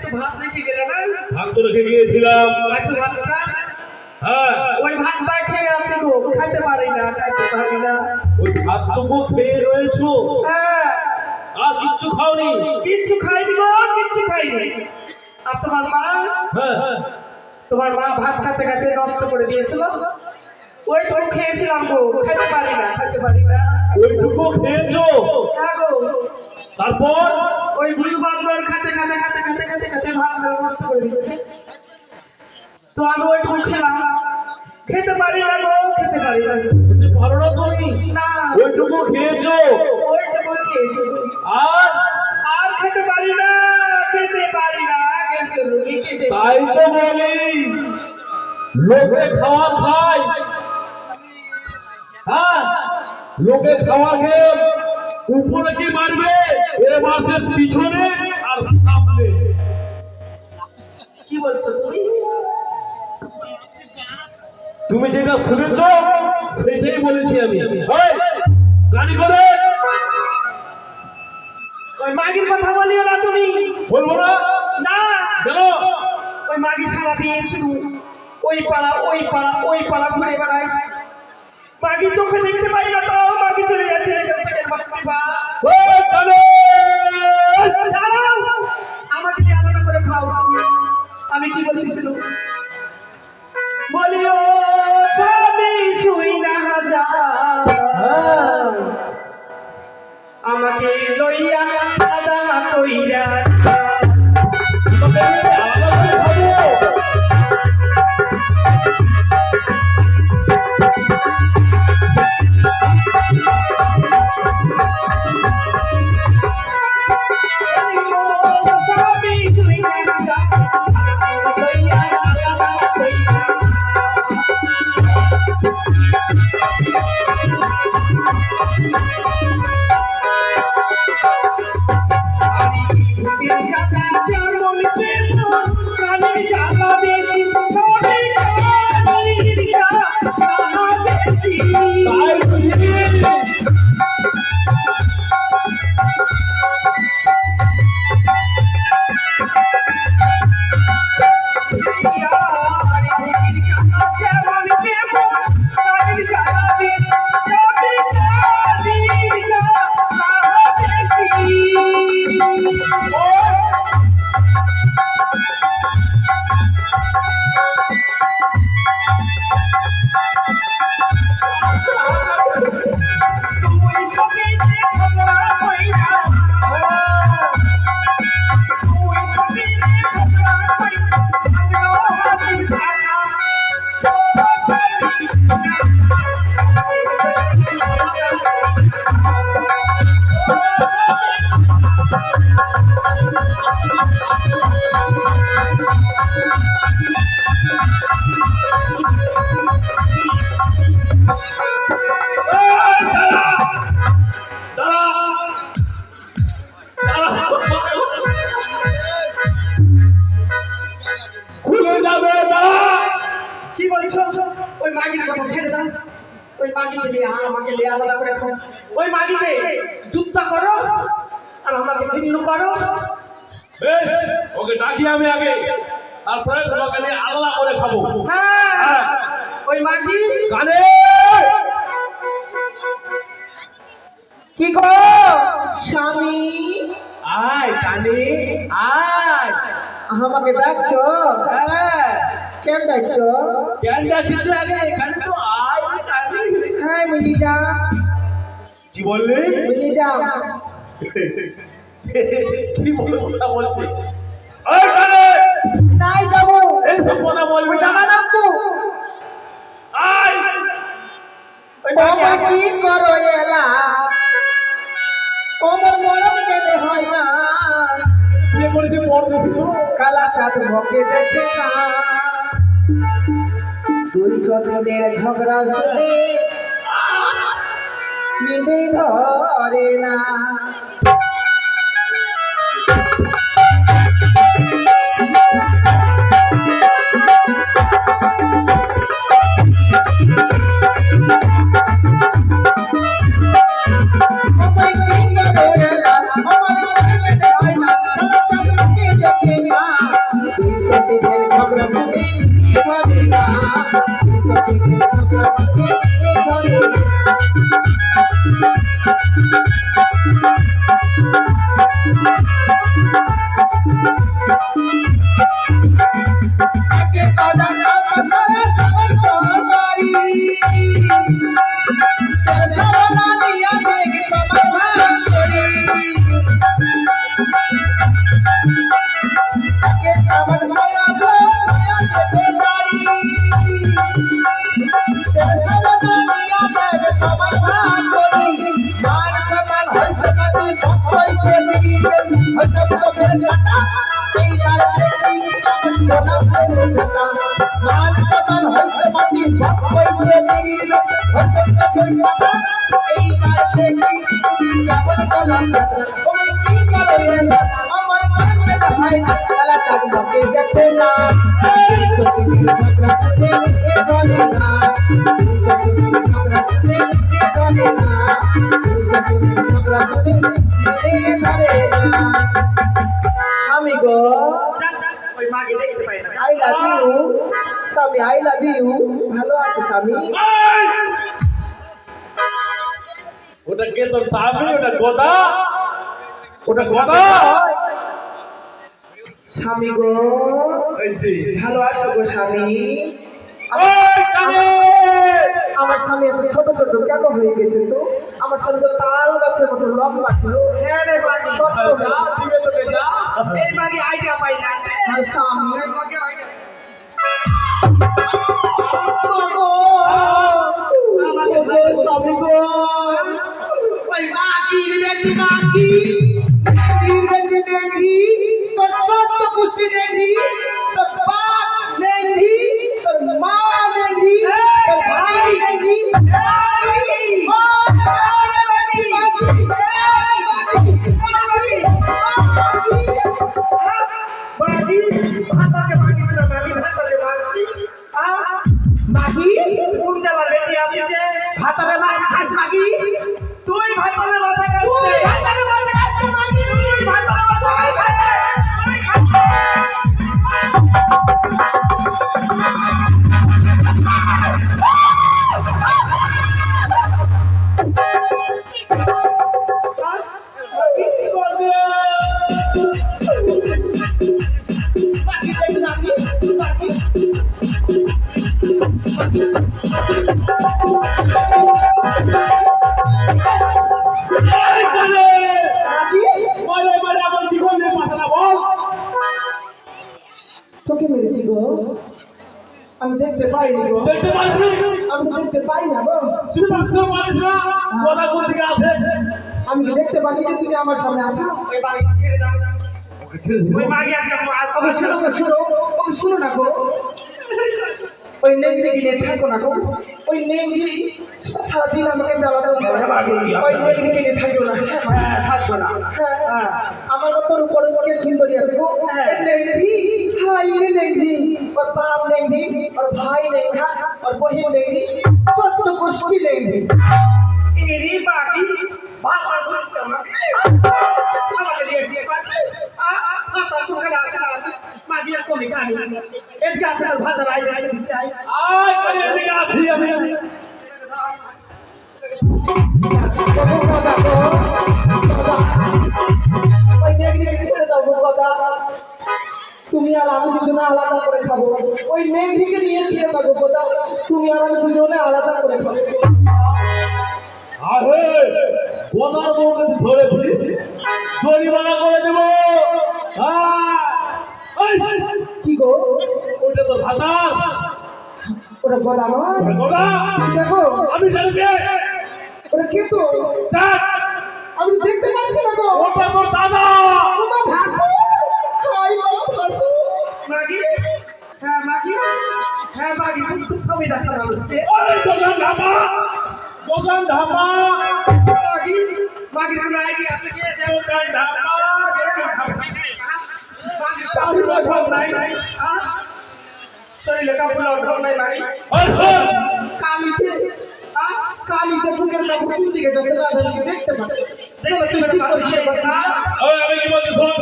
একটু ভাত রেখে গেলে না? ভাত তো রেখে গিয়েছিলাম। একটু ভাতটা হ্যাঁ, ওই ভাতটা খেয়ে আছে গো, খাইতে পারি না, খাইতে পারি না। ওই ভাতটুকু খেয়ে রয়েছো হ্যাঁ, আর কিচ্ছু খাওনি? কিচ্ছু খাইনি গো, কিচ্ছু খাইনি। আর তোমার মা, হ্যাঁ হ্যাঁ, তোমার মা ভাত খেতে খেতে নষ্ট করে দিয়েছিল, ওইটুকু খেয়েছিলাম গো, খাইতে পারি না, খাইতে পারি না। ওইটুকু খেয়েছো? হ্যাঁ গো, তারপর? ওই বুড়ি বান্দর খেতে খেতে খেতে খেতে খেতে খেতে ভাত নষ্ট করে দিয়েছে। তো আমি ওইটুকু খেলাম, খেতে পারি না গো, খেতে পারি না। খেতে পারো না তুমি? না, ওইটুকু খেয়েছো? ওইটুকু খেয়েছি। আর আর খেতে পারি না, খেতে পারি না, গ্যাসের রোগী খেতে তাই তো বলি, লোকে খাওয়া খায়। হ্যাঁ, লোকে খাওয়া খেয়ে উপরে কি মারবে, এবার পিছনে আর সামনে। কি বলছো তুমি? তুমি যেটা শুনেছ সেইটাই বলেছি আমি। গাড়ি করে ওই মাগির কথা বলিও না তুমি। বলবো না? না, কেন? ওই মাগি সারাদিন শুধু ওই পাড়া ওই পাড়া ওই পাড়া ঘুরে বেড়ায়। মাগি চোখে দেখতে পাই না, তাও মাগি চলে যাচ্ছে এখানে সেখানে বাপরে বাপ। দাঁড়াও, আমাকে নিয়ে আলাদা করে খাও। আমি কি বলছি শুনো, বলিও স্বামী শুই না যা, আমাকে লইয়া আদা কইরা খুলে যাবে। কি বলছো? ওই মাগির কথা ছেড়ে দাও, ওই মাগিকে নিয়ে আমাকে নিয়ে আলাদা করে খাও। ওই মাগিকে যুদ্ধ করো আর আমাকে ভিন্ন করো। ওকে ডাকি আমি আগে, তারপরে তোমাকে নিয়ে আলাদা করে খাবো। হ্যাঁ, ওই মাগি কানে কি গো স্বামী, আয় কানে আয়। আমাকে ডাকছো? হ্যাঁ, কেন ডাকছো? কেন ডাকছিস তুই আগে? এখানে তো আয় কানে। হ্যাঁ, মিলি যা, কি বললি? মিলি যা। কি বলে কথা বলছে? আয় কানে নাই যাবো, এই সব কথা বলবি ওই না। জামা নামবো। আয় ওই মাগি কি করো এলা, ওমর মরণ কেঁদে হয় না, কে বলেছে পর দেখি তো? কালা চাঁদ মুখে দেখে না, দুই সজনের ঝগড়া শুনে নিন্দে ধরে না। আমায় কি করো এলা, আমার মনে হয় না, কালা চাঁদ মুখে দেখে না। এই গাছে কি গোলাপ ফুলের কথা মান সমান হইছে মাটি হইছে নীল হইছে ফুল কথা এই গাছে কি কেমন গোলাপ তুমি কি করো আমার মনে হয় কালা কাজ মকে দেখতে না সত্যি মাদ্রাসাতে এ বলে না সত্যি মাদ্রাসাতে এ বলে না সত্যি মাদ্রাসাতে এ বলে না আমি গো ওই মাকে দেখতে পাই না আই লাভ ইউ স্বামী আই লাভ ইউ ভালো আছো স্বামী ওটা কে তোর স্বামী ওটা গোদা ওটা গোদা স্বামী গো এই যে ভালো আছো গো স্বামী এই কানে আমার স্বামী এত ছোট ছোট কেন হয়ে গেছে তো আমার স্বামী তো তাল গাছের মতো লম্বা ছিল হ্যাঁ রে মাগি ছোট হয়ে যা দিবে তোকে যা এই মাগি আইডিয়া পাই না আর স্বামী এই মাগি আইডিয়া স্বামী গো ওই মাগি রে বেটি মাগি ইংরেজি নেই তোর চোদ্দ পুষ্টি নেই তোর বাপ নেই তোর মা নেই তোর ভাই নেই মাগি ভাতাকে মাগি ছিল মাগি ভাতাকে মাগি মাগি কোন জেলার বেটি আছে যে ভাতারে খাস মাগি তুই ভাতারে মাথা তুই কাটছিস ভাতারে খাস মাগি তুই ভাতারে মাথা কাটছিস এই কানে মারে মারে আমার জীবনে পাঠানা বল তোকে মেরেছি গো আমি দেখতে পাইনি গো দেখতে পারবি আমি তো দেখতে পাই না গো তুই বুঝতে পারিস না গোদা কোন দিকে আছে আমি কি দেখতে পাচ্ছি যে তুমি আমার সামনে আছো ওই মাগি ছেড়ে দাও ওকে ছেড়ে দে ওই মাগি আজকে ওকে শোনো গো, শোনো ওকে শোনো না গো ওই নেংরি নিয়ে থাকো না গো ওই নেংরি সারাদিন আমাকে জ্বালাতে ওই নেংরি নিয়ে থাকো না হ্যাঁ থাকবো না হ্যাঁ, আমার মতো উপরে উপরে সুন্দরী আছে গো নেংরি হাই রে নেংরি ওর বাপ নেংরি ওর ভাই নেংরা ওর বহিন নেংরি চোদ্দ গোষ্ঠী নেংরি এরি মাগি ভাতা বুঝতে আমাকে দিয়েছি ভাতা কোথায় আছে মাগি আর কোনে কানি এদিকে আছে ভাতা রাই রাই চাই আয় কানে এদিকে আছি আমি কথা গো ওই নেংরিকে ছেড়ে দাও গো কথা তুমি আর আমি দুজনে আলাদা করে খাবো ওই নেংরিকে নিয়ে খেয়ে থাকো কথা তুমি আর আমি দুজনে আলাদা করে খাবো আরে গোদার বউকে ধরেছি জরিমানা করে দেব কি গো ওইটা তো ভাতা ওরা গদা নয় গোদা দেখো আমি জানি কে ওরা কে তো দেখ আমি তো দেখতে পাচ্ছি না গো ওটা তোর দাদা আমার ভাসু হাই আমার ভাসু মাগি হ্যাঁ মাগি তুই সবই দেখা যাচ্ছে ওই দোকান ধামা মাগি মাগি কোনো আইডিয়া আছে কি যে দোকান ধামা মাগি চাকরি ঢোক নাই শরীরে কাপড় ঢোক নাই মাগি ওই শোন কামিতে কামিতে বুকের কাপড় কোন দিকে যাচ্ছে না আমি দেখতে পাচ্ছি দেখো তুমি ঠিক করে খেয়ে পাচ্ছি ওই আমি কি বলছি শোন